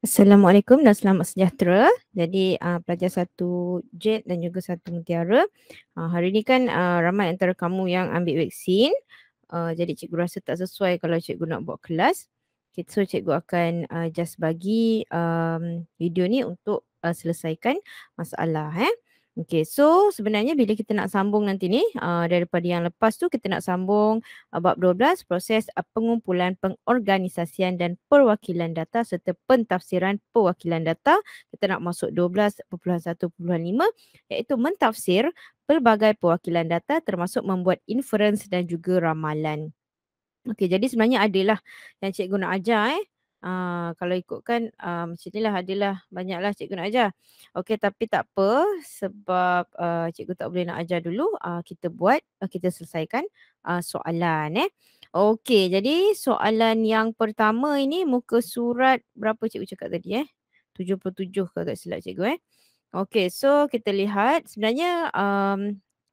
Assalamualaikum dan selamat sejahtera. Jadi pelajar 1 Jade dan juga 1 Mutiara. Hari ni kan ramai antara kamu yang ambil vaksin. Jadi cikgu rasa tak sesuai kalau cikgu nak buat kelas. So cikgu akan just bagi video ni untuk selesaikan masalah. Okay, so sebenarnya bila kita nak sambung nanti ni daripada yang lepas tu kita nak sambung bab 12 proses pengumpulan, pengorganisasian dan perwakilan data serta pentafsiran perwakilan data. Kita nak masuk 12.1.5 iaitu mentafsir pelbagai perwakilan data termasuk membuat inference dan juga ramalan. Okey, jadi sebenarnya adalah yang cikgu nak ajar kalau ikutkan macam inilah adalah banyaklah cikgu nak ajar. Okey, tapi tak apa sebab cikgu tak boleh nak ajar dulu, kita buat, kita selesaikan soalan. Okey, jadi soalan yang pertama ini muka surat berapa cikgu cakap tadi 77 kalau tak silap cikgu Okey, so kita lihat sebenarnya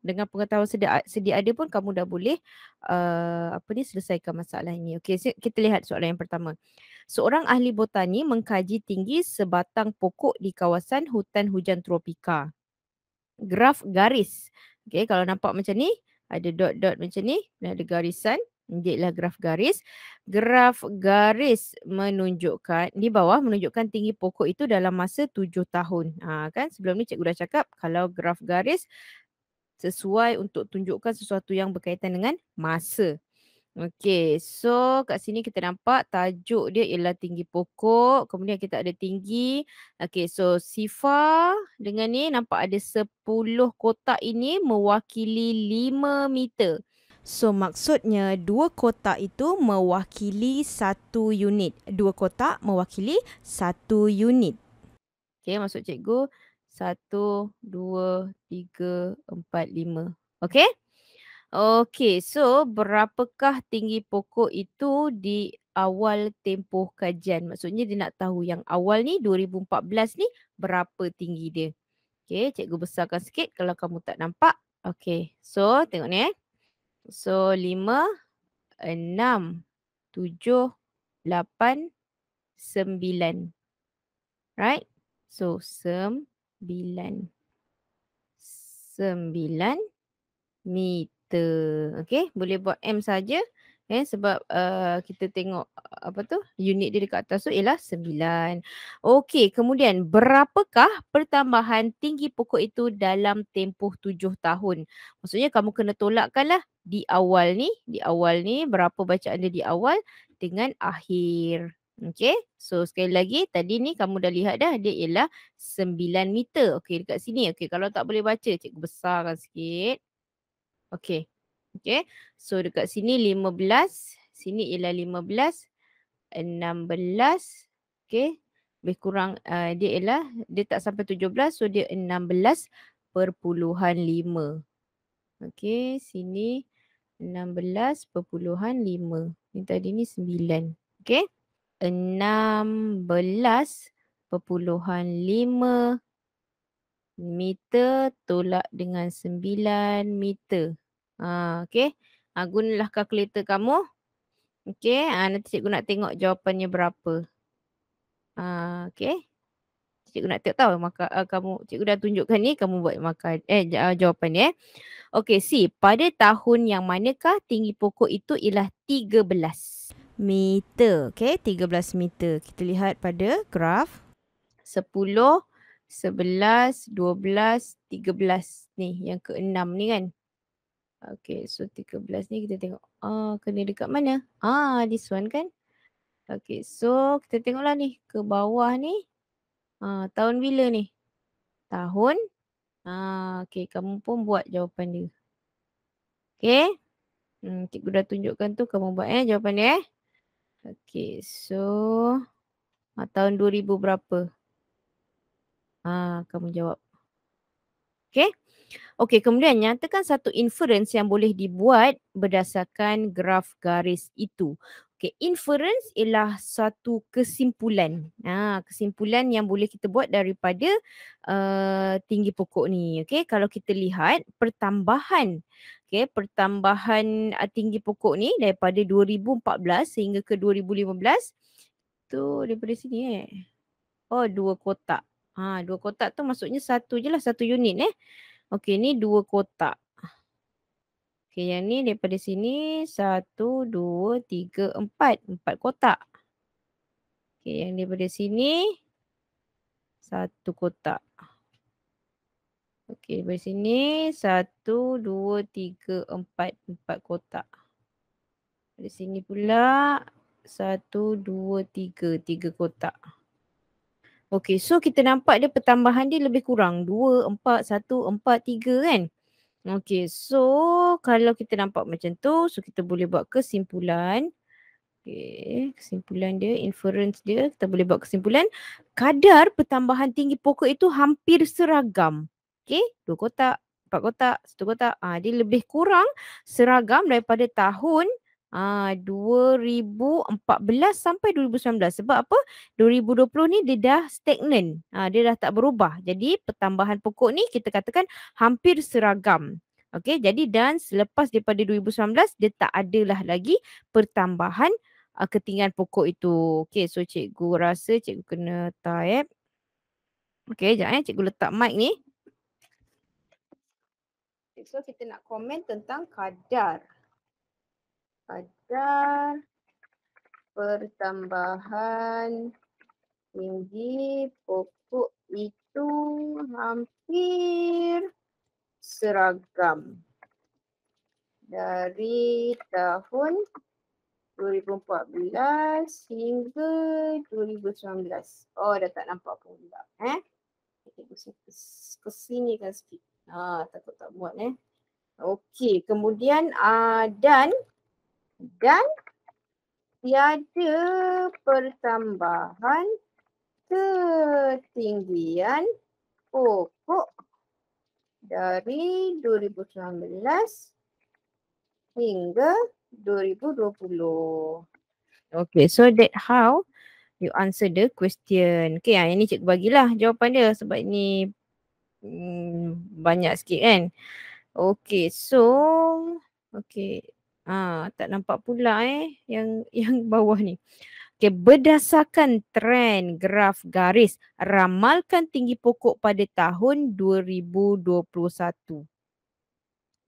dengan pengetahuan sedia ada pun kamu dah boleh selesaikan masalah ini. Okey, kita lihat soalan yang pertama. Seorang ahli botani mengkaji tinggi sebatang pokok di kawasan hutan hujan tropika. Graf garis. Okey, kalau nampak macam ni, ada dot-dot macam ni, dan ada garisan. Jadilah graf garis. Graf garis menunjukkan, di bawah menunjukkan tinggi pokok itu dalam masa 7 tahun. Kan sebelum ni cikgu dah cakap kalau graf garis sesuai untuk tunjukkan sesuatu yang berkaitan dengan masa. Okey, so kat sini kita nampak tajuk dia ialah tinggi pokok, kemudian kita ada tinggi. Okey, so sifar dengan ni nampak ada 10 kotak ini mewakili 5 meter. So maksudnya 2 kotak itu mewakili 1 unit. 2 kotak mewakili 1 unit. Okey, maksud cikgu 1, 2, 3, 4, 5. Okey? Okey, so berapakah tinggi pokok itu di awal tempoh kajian? Maksudnya dia nak tahu yang awal ni 2014 ni berapa tinggi dia. Okey, cikgu besarkan sikit kalau kamu tak nampak. Okey, so tengok ni So 5, 6, 7, 8, 9. Right? So 9. 9 meter. Okey, boleh buat M saja sebab kita tengok unit dia dekat atas tu ialah 9. Okey, kemudian berapakah pertambahan tinggi pokok itu dalam tempoh 7 tahun? Maksudnya kamu kena tolakkanlah di awal ni berapa bacaan dia di awal dengan akhir. Okey, so sekali lagi tadi ni kamu dah lihat dah dia ialah 9 meter. Okey, dekat sini. Okey, kalau tak boleh baca cikgu besarkan sikit. Okey. Okey. So dekat sini 15, sini ialah 15, 16. Okey. Lebih kurang dia ialah dia tak sampai 17 so dia 16.5. Okey, sini 16.5. Ni tadi ni 9. Okey. 16.5 meter tolak dengan 9 meter. Okey. Gunalah kalkulator kamu. Okey. Nanti cikgu nak tengok jawapannya berapa. Okey. Cikgu nak tengok tahu cikgu dah tunjukkan ni kamu buat jawapan ni Okey, C. Pada tahun yang manakah tinggi pokok itu ialah 13 meter. Okey, 13 meter. Kita lihat pada graf 10, 11, 12, 13 ni yang ke-6 ni kan. Okay, so 13 ni kita tengok. Kena dekat mana? This one kan. Okay, so kita tengoklah ni ke bawah ni. Tahun bila ni? Tahun. Okay, kamu pun buat jawapan dia. Okay. Cikgu dah tunjukkan tu, kamu buat jawapan dia Okay, so tahun 2000 berapa? Kamu jawab. Okay. Okey, kemudian nyatakan satu inference yang boleh dibuat berdasarkan graf garis itu. Okey, inference ialah satu kesimpulan. Kesimpulan yang boleh kita buat daripada tinggi pokok ni. Okey, kalau kita lihat pertambahan tinggi pokok ni daripada 2014 sehingga ke 2015 tu daripada sini Oh, 2 kotak. 2 kotak tu maksudnya satu je lah, 1 unit Okey, ni 2 kotak. Okey, yang ni daripada sini 1, 2, 3, 4. 4 kotak. Okey, yang daripada sini 1 kotak. Okey, daripada sini 1, 2, 3, 4. 4 kotak. Dari sini pula 1, 2, 3. 3 kotak. Okey, so kita nampak dia pertambahan dia lebih kurang. 2, 4, 1, 4, 3 kan? Okey, so kalau kita nampak macam tu, so kita boleh buat kesimpulan. Okey, kesimpulan dia, inference dia, kita boleh buat kesimpulan. Kadar pertambahan tinggi pokok itu hampir seragam. Okey, 2 kotak, 4 kotak, 1 kotak. Dia lebih kurang seragam daripada tahun 2014 sampai 2019. Sebab apa? 2020 ni dia dah stagnan. Dia dah tak berubah. Jadi pertambahan pokok ni kita katakan hampir seragam. Okey, jadi dan selepas daripada 2019 dia tak adalah lagi pertambahan ketinggian pokok itu. Okey, so cikgu rasa cikgu kena type. Okey, sekejap cikgu letak mic ni. So kita nak komen tentang kadar. Kadar pertambahan tinggi pokok itu hampir seragam dari tahun 2014 hingga 2019. Oh, dah tak nampak pula. Kita kesini kan sikit. Takut tak buat Okey, kemudian dan tiada pertambahan ketinggian pokok dari 2019 hingga 2020. Okay, so that how you answer the question. Okay, yang ni cikgu bagilah jawapan dia sebab ini banyak sikit kan. Okay, so okay. Tak nampak pula yang bawah ni. Okay, berdasarkan trend graf garis, ramalkan tinggi pokok pada tahun 2021.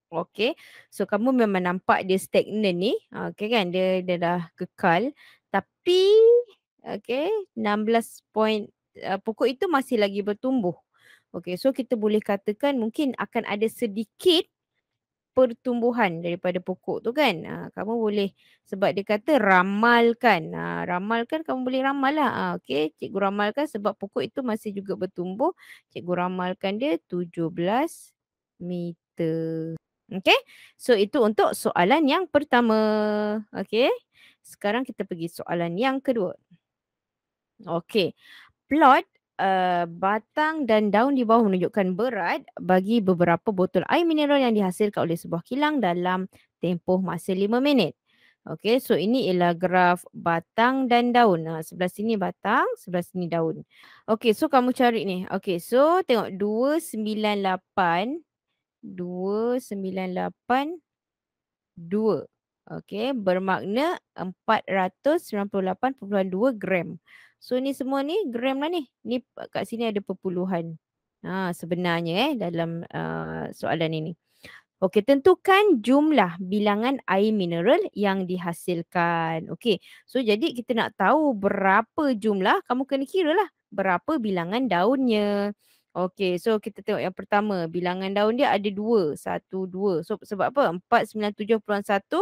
Okay, so kamu memang nampak dia stagnan ni. Okay kan, dia dah kekal. Tapi, okay, 16 point, pokok itu masih lagi bertumbuh. Okay, so kita boleh katakan mungkin akan ada sedikit pertumbuhan daripada pokok tu kan. Kamu boleh, sebab dia kata ramalkan. Ramalkan kamu boleh ramal lah. Okay, cikgu ramalkan sebab pokok itu masih juga bertumbuh. Cikgu ramalkan dia 17 meter. Okay, so itu untuk soalan yang pertama. Okay, sekarang kita pergi soalan yang kedua. Okay, plot batang dan daun di bawah menunjukkan berat bagi beberapa botol air mineral yang dihasilkan oleh sebuah kilang dalam tempoh masa 5 minit. Okay, so ini ialah graf batang dan daun. Sebelah sini batang, sebelah sini daun. Okay, so kamu cari ni. Okay, so tengok 298, 298, 2. Okay, bermakna 498.2 gram. So ni semua ni gram lah ni. Ni kat sini ada perpuluhan. Sebenarnya dalam soalan ini. Okey, tentukan jumlah bilangan air mineral yang dihasilkan. Okey, so jadi kita nak tahu berapa jumlah, kamu kena kira lah berapa bilangan daunnya. Okey, so kita tengok yang pertama, bilangan daun dia ada 2, 1, 2. So sebab apa? 497.1,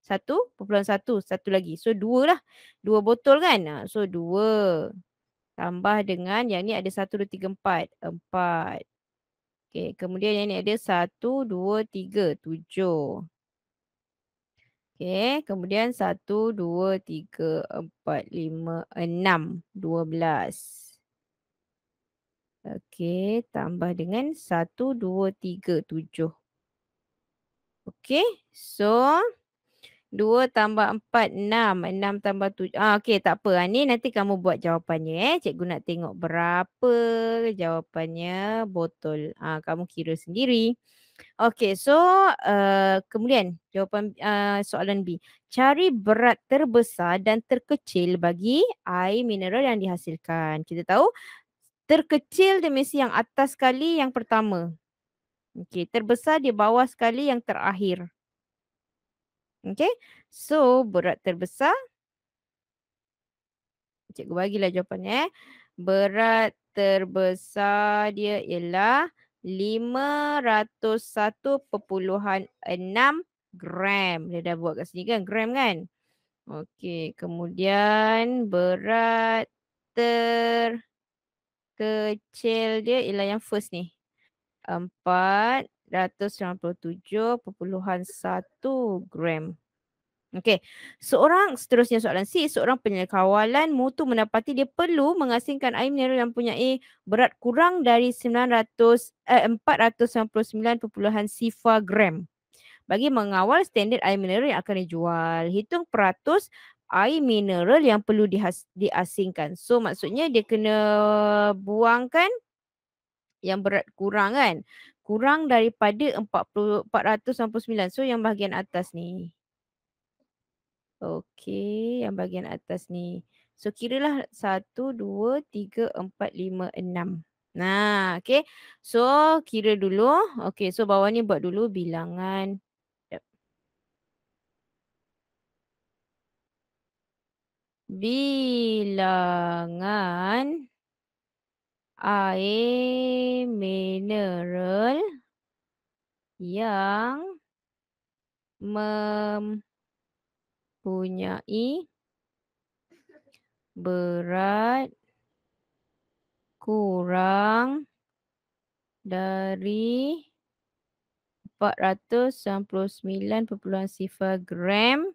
1.1, satu lagi. So 2 lah, 2 botol kan? So 2 tambah dengan yang ni ada 1, 2, 3, 4. 4. Okey, kemudian yang ni ada 1, 2, 3, 7. Okey, kemudian 1, 2, 3, 4, 5, 6, 12. Okey, tambah dengan 1, 2, 3, 7. Okey, so 2 tambah 4, 6. 6 tambah 7. Okey, tak apa. Ni nanti kamu buat jawapannya. Cikgu nak tengok berapa jawapannya botol. Kamu kira sendiri. Okey, so kemudian jawapan soalan B. Cari berat terbesar dan terkecil bagi air mineral yang dihasilkan. Kita tahu terkecil dia mesti yang atas sekali yang pertama. Okey, terbesar di bawah sekali yang terakhir. Okey. So berat terbesar, cikgu bagilah jawapannya. Berat terbesar dia ialah 501.6 gram. Dia dah buat kat sini kan, gram kan? Okey, kemudian berat terkecil dia ialah yang first ni. 497.1 gram. Okey. Seterusnya soalan C, seorang penyelekawalan mutu mendapati dia perlu mengasingkan air mineral yang mempunyai berat kurang dari 499 sifar gram bagi mengawal standard air mineral yang akan dijual. Hitung peratus air mineral yang perlu diasingkan. So maksudnya dia kena buangkan yang berat kurang kan. Kurang daripada 499. So yang bahagian atas ni. Okey, yang bahagian atas ni. So kiralah 1, 2, 3, 4, 5, 6. Nah, okey. So kira dulu. Okey, so bawah ni buat dulu bilangan. Jap. Bilangan air mineral yang mempunyai berat kurang dari 499.0 gram.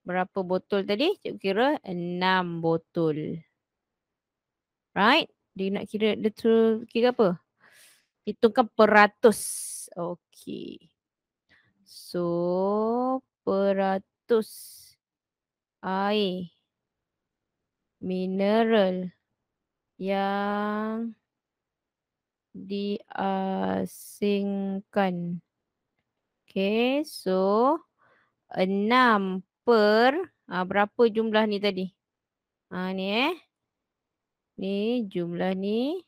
Berapa botol tadi? Cikgu kira 6 botol. Right? Dia nak kira, dia tu kira apa? Hitungkan peratus. Okey. So, peratus air mineral yang diasingkan. Okay, so 6 per berapa jumlah ni tadi? Ni Ni jumlah ni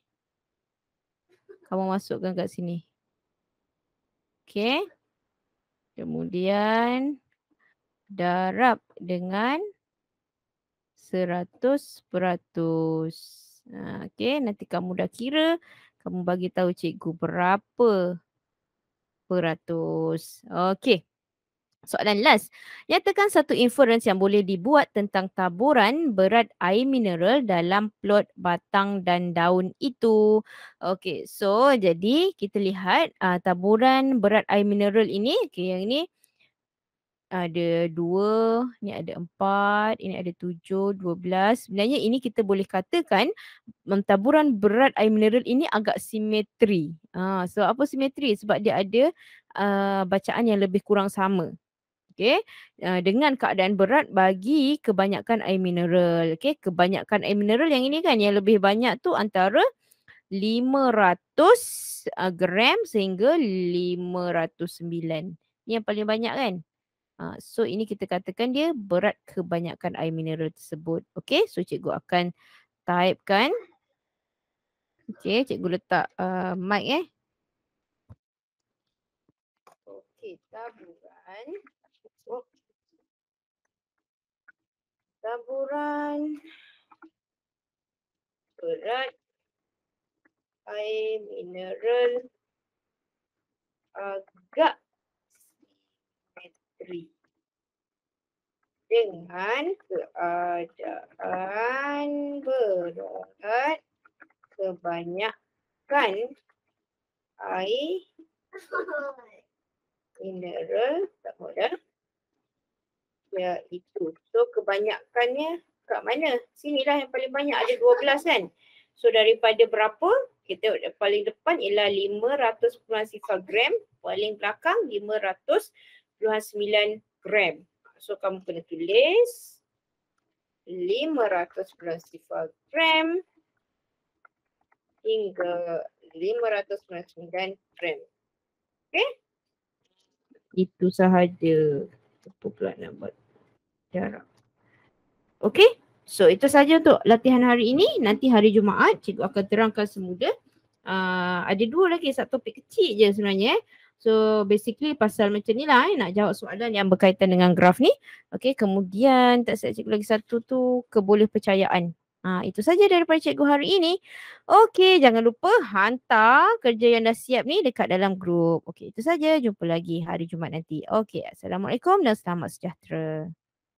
kamu masukkan kat sini. Okay. Kemudian darab dengan 100%. Okay, nanti kamu dah kira, kamu bagi tahu cikgu berapa peratus. Okay. Soalan last. Nyatakan satu inference yang boleh dibuat tentang taburan berat air mineral dalam plot batang dan daun itu. Okey, so jadi kita lihat taburan berat air mineral ini. Okey, yang ini ada 2, ni ada 4, ini ada 7, 12. Sebenarnya ini kita boleh katakan taburan berat air mineral ini agak simetri. So apa simetri? Sebab dia ada bacaan yang lebih kurang sama. Okey, dengan keadaan berat bagi kebanyakan air mineral. Okey, kebanyakan air mineral yang ini kan yang lebih banyak tu antara 500 gram sehingga 509. Ni yang paling banyak kan? So ini kita katakan dia berat kebanyakan air mineral tersebut. Okey, so cikgu akan typekan. Okey, cikgu letak mic Okey, taburan berat air mineral agak simetri dengan keadaan berat kebanyakan air mineral iaitu. So kebanyakannya kat mana? Sinilah yang paling banyak, ada 12 kan. So daripada berapa? Kita paling depan ialah 500.0 gram, paling belakang 500.9 gram. So kamu kena tulis 500.0 gram hingga 599 gram. Okay. Itu sahaja. Apa pula nak buat jarak. Okay. So itu saja untuk latihan hari ini. Nanti hari Jumaat cikgu akan terangkan semula. Ada dua lagi satu topik kecil je sebenarnya. So basically pasal macam ni lah nak jawab soalan yang berkaitan dengan graf ni. Okay, kemudian tak silap cikgu lagi satu tu kebolehpercayaan. Itu saja daripada cikgu hari ini. Okay, jangan lupa hantar kerja yang dah siap ni dekat dalam grup. Okay, itu saja. Jumpa lagi hari Jumaat nanti. Okay, Assalamualaikum dan selamat sejahtera.